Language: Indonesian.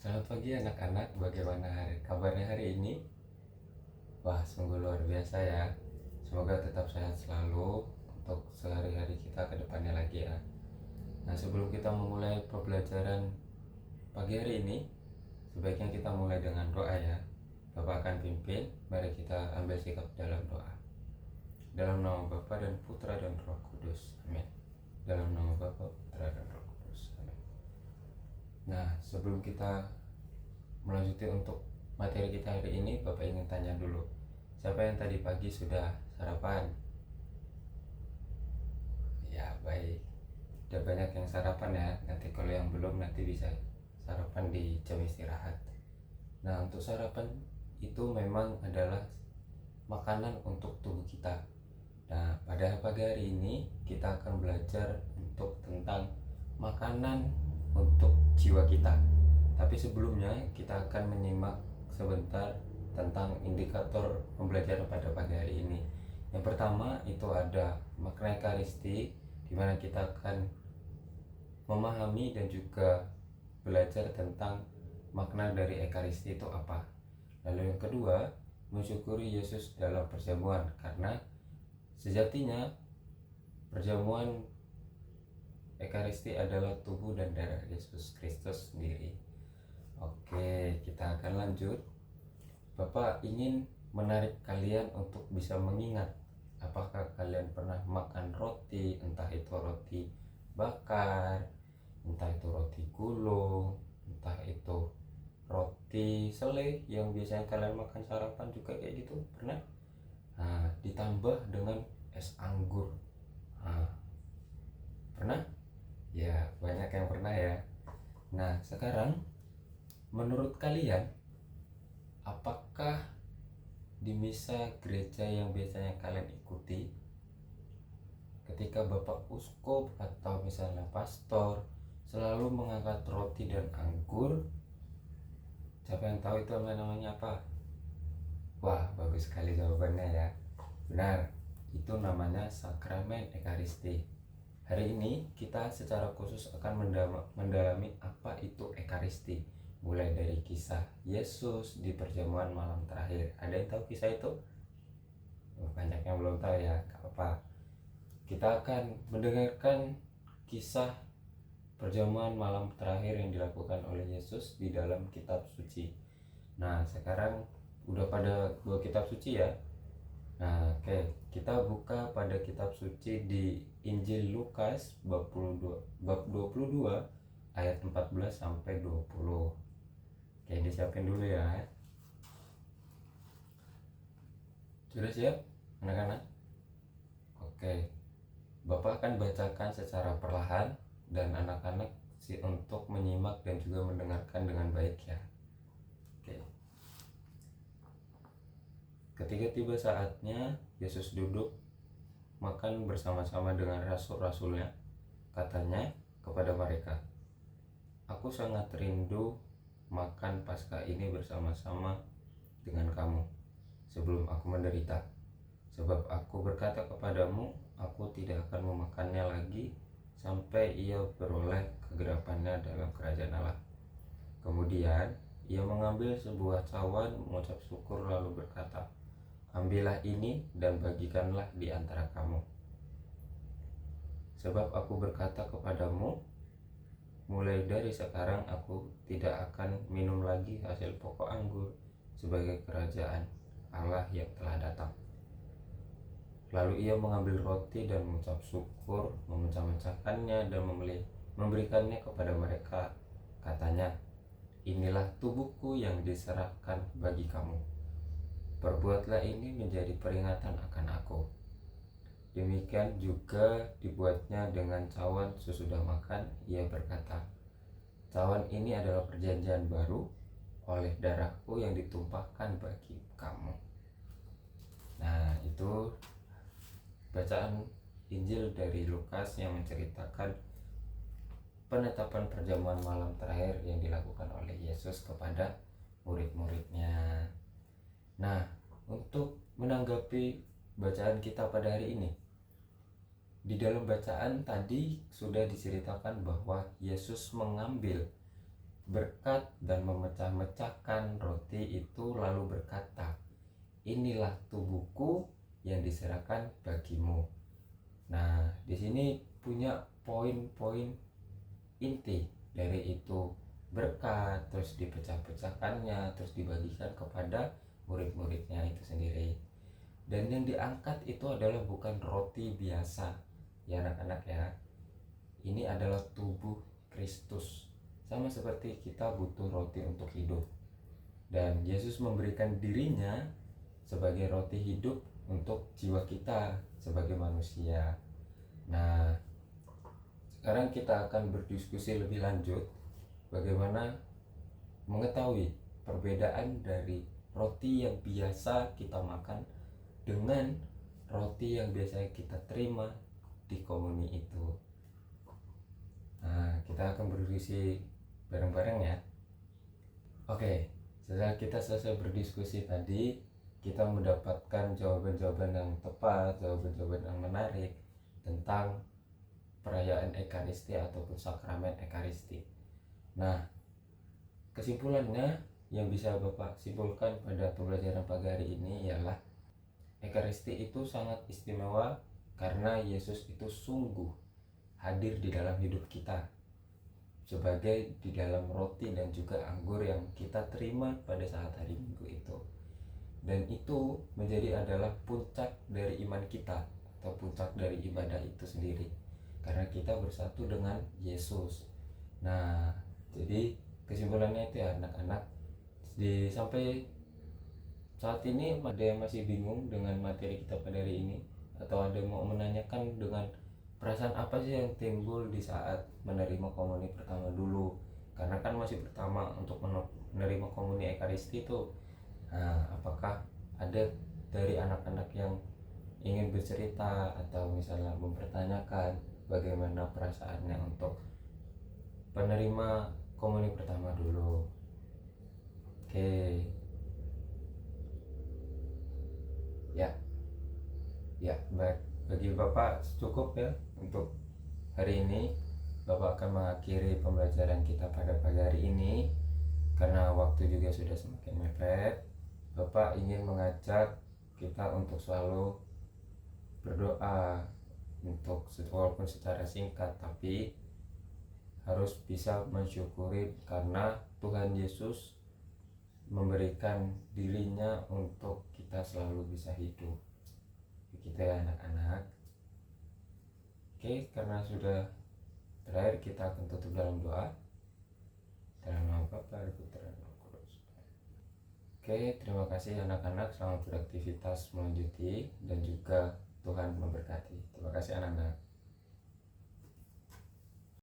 Selamat pagi anak-anak, bagaimana kabarnya hari ini? Wah, sungguh luar biasa ya. Semoga tetap sehat selalu untuk sehari-hari kita ke depannya lagi ya. Nah, sebelum kita memulai pembelajaran pagi hari ini, sebaiknya kita mulai dengan doa ya. Bapak akan pimpin, mari kita ambil sikap dalam doa. Dalam nama Bapa dan Putra dan Roh Kudus, amin. Dalam nama Bapa, Putra dan Roh Kudus, amin. Nah, sebelum kita melanjuti untuk materi kita hari ini, Bapak ingin tanya dulu, siapa yang tadi pagi sudah sarapan? Ya, baik. Udah banyak yang sarapan ya. Nanti kalau yang belum, nanti bisa sarapan di jam istirahat. Nah, untuk sarapan itu memang adalah makanan untuk tubuh kita. Nah, pada pagi hari ini kita akan belajar untuk tentang makanan untuk jiwa kita. Tapi sebelumnya kita akan menyimak sebentar tentang indikator pembelajaran pada pagi hari ini. Yang pertama itu ada makna Ekaristi, di mana kita akan memahami dan juga belajar tentang makna dari Ekaristi itu apa. Lalu yang kedua, mensyukuri Yesus dalam perjamuan, karena sejatinya perjamuan Ekaristi adalah tubuh dan darah Yesus Kristus sendiri. Oke, kita akan lanjut. Bapak ingin menarik kalian untuk bisa mengingat, apakah kalian pernah makan roti, entah itu roti bakar, entah itu roti gulung, entah itu roti selai yang biasanya kalian makan sarapan juga kayak gitu, pernah? Nah, ditambah dengan es anggur. Nah, pernah? Ya, banyak yang pernah ya. Nah, sekarang menurut kalian, apakah di misa gereja yang biasanya kalian ikuti, ketika Bapak Uskup atau misalnya pastor selalu mengangkat roti dan anggur, siapa yang tahu itu namanya apa? Wah, bagus sekali jawabannya ya. Benar, itu namanya sakramen Ekaristi. Hari ini kita secara khusus akan mendalami apa itu Ekaristi, mulai dari kisah Yesus di perjamuan malam terakhir. Ada yang tahu kisah itu? Banyak yang belum tahu ya, gak apa-apa. Kita akan mendengarkan kisah perjamuan malam terakhir yang dilakukan oleh Yesus di dalam kitab suci. Nah, sekarang udah pada bawa kitab suci ya. Nah, oke, kita buka pada kitab suci di Injil Lukas bab 22 ayat 14 sampai 20. Oke, disiapin dulu ya. Sudah siap, anak-anak? Oke. Bapak akan bacakan secara perlahan dan anak-anak untuk menyimak dan juga mendengarkan dengan baik ya. Oke. Ketika tiba saatnya, Yesus duduk makan bersama-sama dengan rasul-rasulnya. Katanya kepada mereka, "Aku sangat rindu makan Paskah ini bersama-sama dengan kamu sebelum aku menderita. Sebab aku berkata kepadamu, aku tidak akan memakannya lagi sampai ia beroleh kegerapannya dalam kerajaan Allah." Kemudian ia mengambil sebuah cawan, mengucap syukur lalu berkata, "Ambillah ini dan bagikanlah di antara kamu. Sebab aku berkata kepadamu, mulai dari sekarang aku tidak akan minum lagi hasil pokok anggur sebagai kerajaan Allah yang telah datang." Lalu ia mengambil roti dan mengucap syukur, memecah-mecahkannya dan memberikannya kepada mereka. Katanya, "Inilah tubuhku yang diserahkan bagi kamu. Perbuatlah ini menjadi peringatan akan aku." Demikian juga dibuatnya dengan cawan sesudah makan. Ia berkata, "Cawan ini adalah perjanjian baru oleh darahku yang ditumpahkan bagi kamu." Nah, itu bacaan Injil dari Lukas yang menceritakan penetapan perjamuan malam terakhir yang dilakukan oleh Yesus kepada murid-muridnya. Nah, untuk menanggapi bacaan kita pada hari ini, di dalam bacaan tadi sudah diceritakan bahwa Yesus mengambil berkat dan memecah-mecahkan roti itu lalu berkata, inilah tubuhku yang diserahkan bagimu. Nah, di sini punya poin-poin inti dari itu berkat, terus dipecah-pecahkannya, terus dibagikan kepada murid-muridnya itu sendiri. Dan yang diangkat itu adalah bukan roti biasa, ya anak-anak ya. Ini adalah tubuh Kristus. Sama seperti kita butuh roti untuk hidup. Dan Yesus memberikan dirinya sebagai roti hidup untuk jiwa kita sebagai manusia. Nah, sekarang kita akan berdiskusi lebih lanjut bagaimana mengetahui perbedaan dari roti yang biasa kita makan dengan roti yang biasa kita terima di komuni itu. Nah, kita akan berdiskusi bareng-bareng ya. Oke, setelah kita selesai berdiskusi tadi, kita mendapatkan jawaban-jawaban yang tepat, jawaban-jawaban yang menarik tentang perayaan Ekaristi ataupun sakramen Ekaristi. Nah, kesimpulannya yang bisa Bapak simpulkan pada pembelajaran pagi hari ini ialah Ekaristi itu sangat istimewa karena Yesus itu sungguh hadir di dalam hidup kita sebagai di dalam roti dan juga anggur yang kita terima pada saat hari Minggu itu. Dan itu menjadi adalah puncak dari iman kita atau puncak dari ibadah itu sendiri, karena kita bersatu dengan Yesus. Nah, jadi kesimpulannya itu ya anak-anak, sampai saat ini ada yang masih bingung dengan materi kita pada hari ini, atau ada yang mau menanyakan dengan perasaan apa sih yang timbul di saat menerima komuni pertama dulu, karena kan masih pertama untuk menerima komuni Ekaristi itu. Nah, apakah ada dari anak-anak yang ingin bercerita atau misalnya mempertanyakan bagaimana perasaannya untuk penerima komuni pertama dulu? Oke. Ya, bagi Bapak cukup ya untuk hari ini. Bapak akan mengakhiri pembelajaran kita pada pagi hari ini karena waktu juga sudah semakin mepet. Bapak ingin mengajak kita untuk selalu berdoa, untuk walaupun secara singkat tapi harus bisa mensyukuri karena Tuhan Yesus memberikan dirinya untuk kita selalu bisa hidup. Begitu ya anak-anak. Oke, karena sudah terakhir kita akan tutup dalam doa. Dalam nama Bapa dan Putra dan Roh Kudus. Oke, terima kasih anak-anak, selamat beraktivitas melanjuti dan juga Tuhan memberkati. Terima kasih anak-anak.